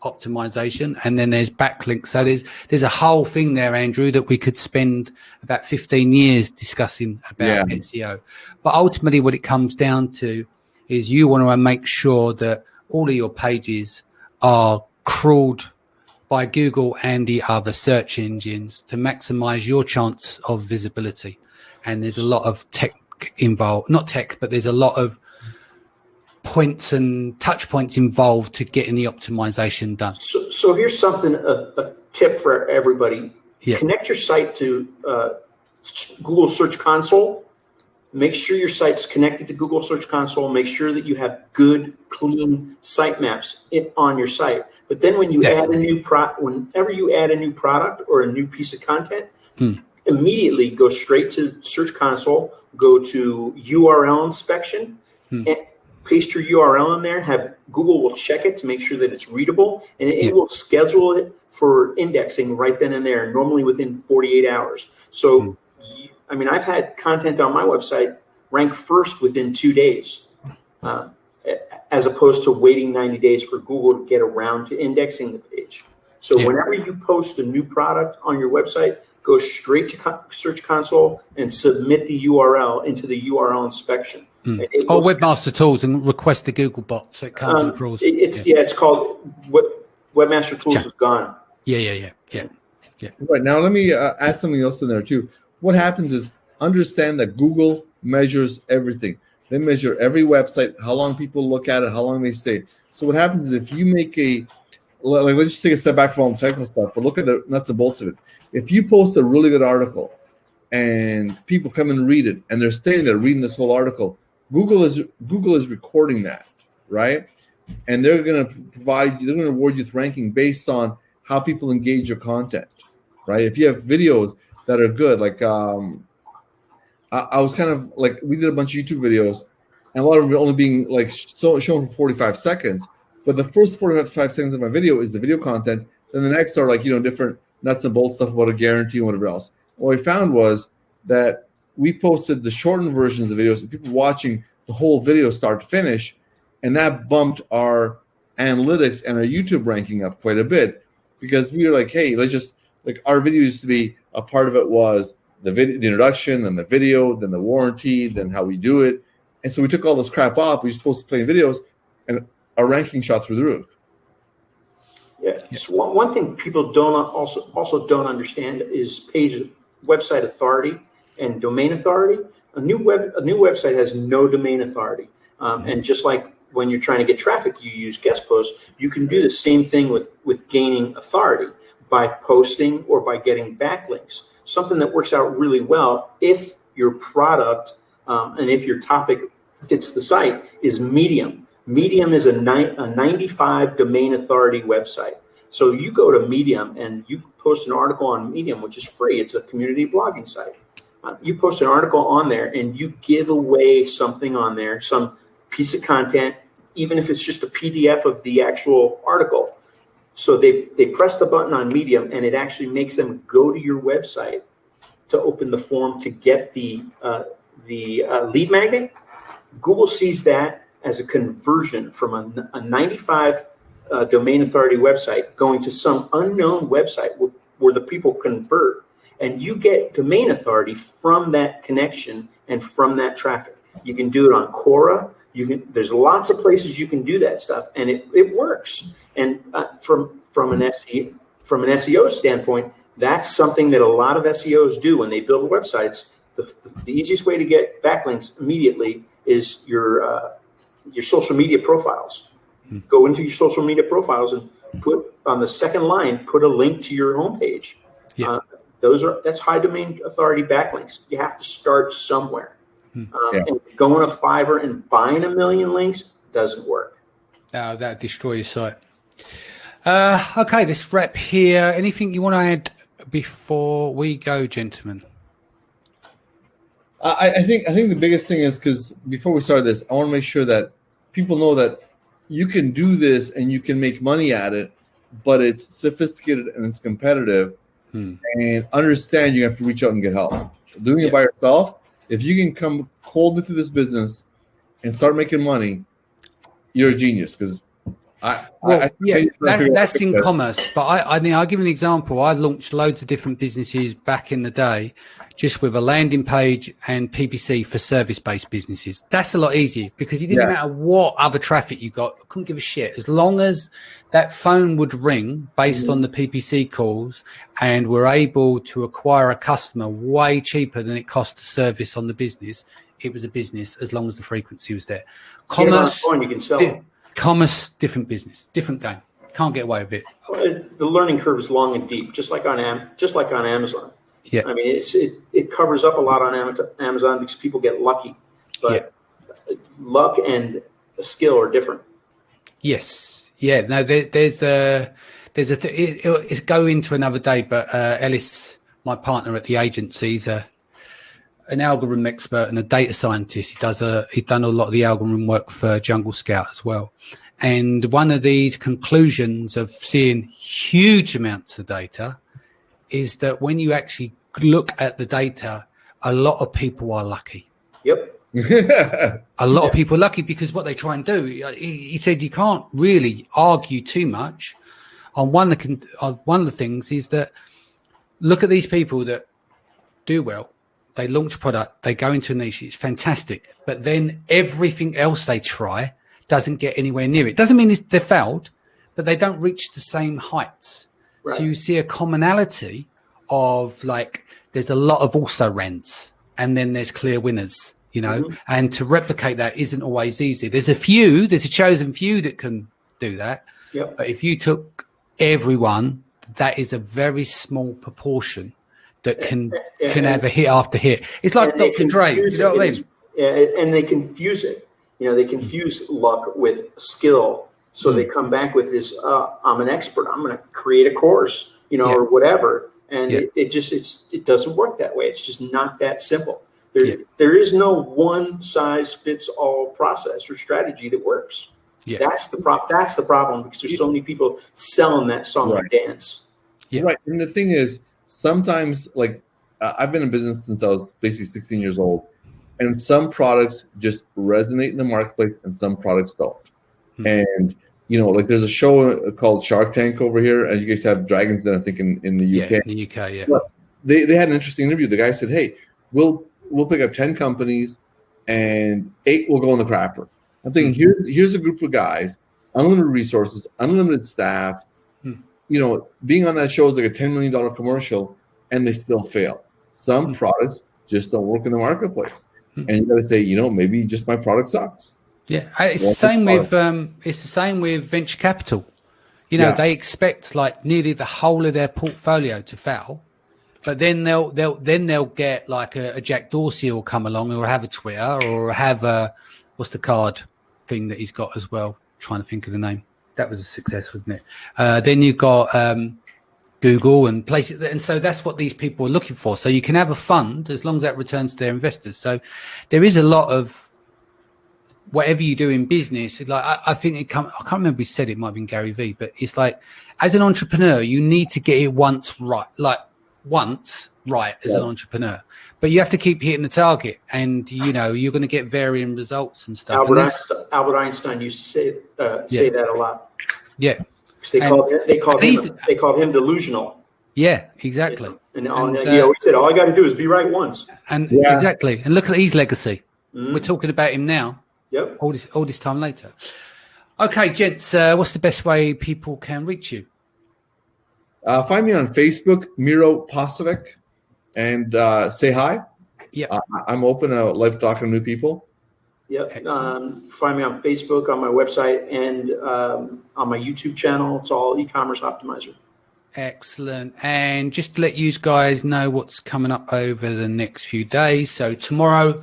optimization, and then there's backlinks. So there's a whole thing there, Andrew, that we could spend about 15 years discussing about SEO. But ultimately what it comes down to is you want to make sure that all of your pages are crawled by Google and the other search engines to maximize your chance of visibility. And there's a lot of tech involved, not tech, but there's a lot of points and touch points involved to getting the optimization done. So here's something, a tip for everybody. Yeah. Connect your site to Google Search Console. Make sure your site's connected to Google Search Console. Make sure that you have good, clean sitemaps on your site. But then when you add a new whenever you add a new product or a new piece of content, immediately go straight to Search Console, go to URL inspection, and paste your URL in there. Google will check it to make sure that it's readable, and it will schedule it for indexing right then and there, normally within 48 hours. So, I mean, I've had content on my website rank first within 2 days, as opposed to waiting 90 days for Google to get around to indexing the page. So whenever you post a new product on your website, go straight to Search Console and submit the URL into the URL inspection. Or Webmaster Tools and request the Google bot so it comes and crawls. It's called Webmaster Tools is gone. Yeah. Right, now let me add something else in there too. What happens is understand that Google measures everything. They measure every website, how long people look at it, how long they stay. So what happens is if you make let's just take a step back from all the technical stuff, but look at the nuts and bolts of it. If you post a really good article and people come and read it and they're staying there reading this whole article, Google is recording that, right? And they're going to award you with ranking based on how people engage your content, right? If you have videos that are good, like I was kind of like, we did a bunch of YouTube videos and a lot of them only being like shown for 45 seconds. But the first 45 seconds of my video is the video content. Then the next are like, different nuts and bolts stuff about a guarantee and whatever else. What we found was that we posted the shortened versions of the videos and people watching the whole video start to finish. And that bumped our analytics and our YouTube ranking up quite a bit because we were like, hey, let's just, like our video used to be, a part of it was the introduction, then the video, then the warranty, then how we do it. And so we took all this crap off. We were supposed to play videos and our ranking shot through the roof. Yeah. So one thing people also don't understand is website authority and domain authority. A new website has no domain authority. And just like when you're trying to get traffic, you use guest posts. You can do the same thing with gaining authority by posting or by getting backlinks. Something that works out really well if your product and if your topic fits the site is Medium. Medium is a 95 domain authority website. So you go to Medium and you post an article on Medium, which is free. It's a community blogging site. You post an article on there and you give away something on there, some piece of content, even if it's just a PDF of the actual article. So they press the button on Medium and it actually makes them go to your website to open the form to get the lead magnet. Google sees that as a conversion from a 95 domain authority website going to some unknown website where the people convert, and you get domain authority from that connection and from that traffic. You can do it on Quora. There's lots of places you can do that stuff, and it works. And from an SEO standpoint, that's something that a lot of SEOs do when they build websites. The easiest way to get backlinks immediately is your social media profiles. Go into your social media profiles and put on the second line, put a link to your homepage. Yeah. That's high domain authority backlinks. You have to start somewhere. And going to Fiverr and buying 1 million links doesn't work. No, that destroy your site. Okay, let's wrap here. Anything you want to add before we go, gentlemen? I think the biggest thing is, because before we start this, I want to make sure that people know that you can do this and you can make money at it, but it's sophisticated and it's competitive. And understand you have to reach out and get help. Doing it by yourself, if you can come cold into this business and start making money, you're a genius. Because that's in commerce. But I'll give an example. I launched loads of different businesses back in the day, just with a landing page and PPC for service-based businesses. That's a lot easier because it didn't matter what other traffic you got. I couldn't give a shit. As long as that phone would ring based on the PPC calls and we're able to acquire a customer way cheaper than it cost to service on the business, it was a business as long as the frequency was there. Commerce, you can sell. Commerce, different business, different game. Can't get away with it. The learning curve is long and deep, just like on Amazon. Yeah, I mean, it covers up a lot on Amazon because people get lucky, but luck and a skill are different. Yes, yeah. No, it's go into another day. But Ellis, my partner at the agency, is an algorithm expert and a data scientist. He's done a lot of the algorithm work for Jungle Scout as well. And one of these conclusions of seeing huge amounts of data is that when you actually look at the data, a lot of people are lucky. Yep. A lot of people are lucky because what they try and do, he said you can't really argue too much on one of the things is that look at these people that do well. They launch product, they go into a niche, it's fantastic. But then everything else they try doesn't get anywhere near it. Doesn't mean they failed, but they don't reach the same heights. Right. So you see a commonality of like, there's a lot of also rans and then there's clear winners, and to replicate that isn't always easy. There's a chosen few that can do that. Yep. But if you took everyone, that is a very small proportion that can have a hit after hit. It's like Dr. Dre, you know what I mean? And they confuse it. They confuse luck with skill. So they come back with this, I'm an expert. I'm going to create a course, or whatever. And it doesn't work that way. It's just not that simple. There is no one size fits all process or strategy that works. Yeah. That's the problem because there's so many people selling that song and dance. Yeah. Right. And the thing is, sometimes, like, I've been in business since I was basically 16 years old, and some products just resonate in the marketplace and some products don't. And, like there's a show called Shark Tank over here, and you guys have Dragons Den, I think, in the UK. Yeah, in the UK, yeah. But they had an interesting interview. The guy said, hey, we'll pick up 10 companies and 8 will go in the crapper. I'm thinking, here's a group of guys, unlimited resources, unlimited staff. Being on that show is like a $10 million commercial, and they still fail. Some products just don't work in the marketplace, and you got to say, maybe just my product sucks. Yeah, it's the same with venture capital. They expect like nearly the whole of their portfolio to fail, but then they'll get like a Jack Dorsey will come along, or have a Twitter, or have a what's the card thing that he's got as well. Trying to think of the name. That was a success, wasn't it? Then you've got Google and places, and so that's what these people are looking for. So you can have a fund as long as that returns to their investors. So there is a lot of whatever you do in business. Like I think I can't remember who said it. Might have been Gary Vee, but it's like as an entrepreneur, you need to get it once right as an entrepreneur, but you have to keep hitting the target, and you're going to get varying results and stuff. Albert Einstein used to say that a lot. Yeah, they called him delusional. Yeah, exactly. And he always said, all I got to do is be right once. And exactly, and look at his legacy. We're talking about him now. Yep. All this time later. Okay, gents, what's the best way people can reach you? Find me on Facebook, Miro Pasovic, and say hi. Yeah, I'm open to live talking to new people. Yep. Find me on Facebook, on my website, and on my YouTube channel. It's all e-commerce optimizer. Excellent. And just to let you guys know what's coming up over the next few days. So tomorrow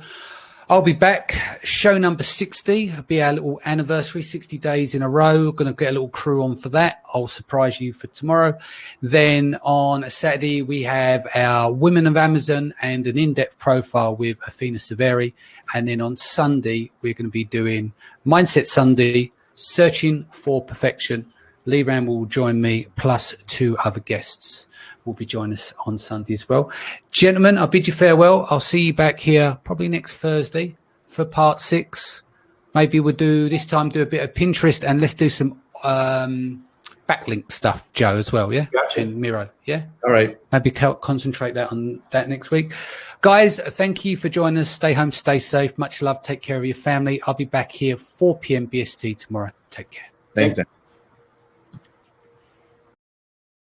I'll be back. Show number 60. It'll be our little anniversary, 60 days in a row. We're going to get a little crew on for that. I'll surprise you for tomorrow. Then on Saturday, we have our Women of Amazon and an in-depth profile with Athena Severi. And then on Sunday, we're going to be doing Mindset Sunday, Searching for Perfection. Lee Ram will join me, plus 2 other guests will be joining us on Sunday as well. Gentlemen, I'll bid you farewell. I'll see you back here probably next Thursday for part 6. Maybe we'll do a bit of Pinterest, and let's do some backlink stuff, Joe, as well, yeah? Gotcha. And Miro, yeah? All right. Maybe concentrate on that next week. Guys, thank you for joining us. Stay home, stay safe. Much love. Take care of your family. I'll be back here 4 p.m. BST tomorrow. Take care. Thanks, Dan.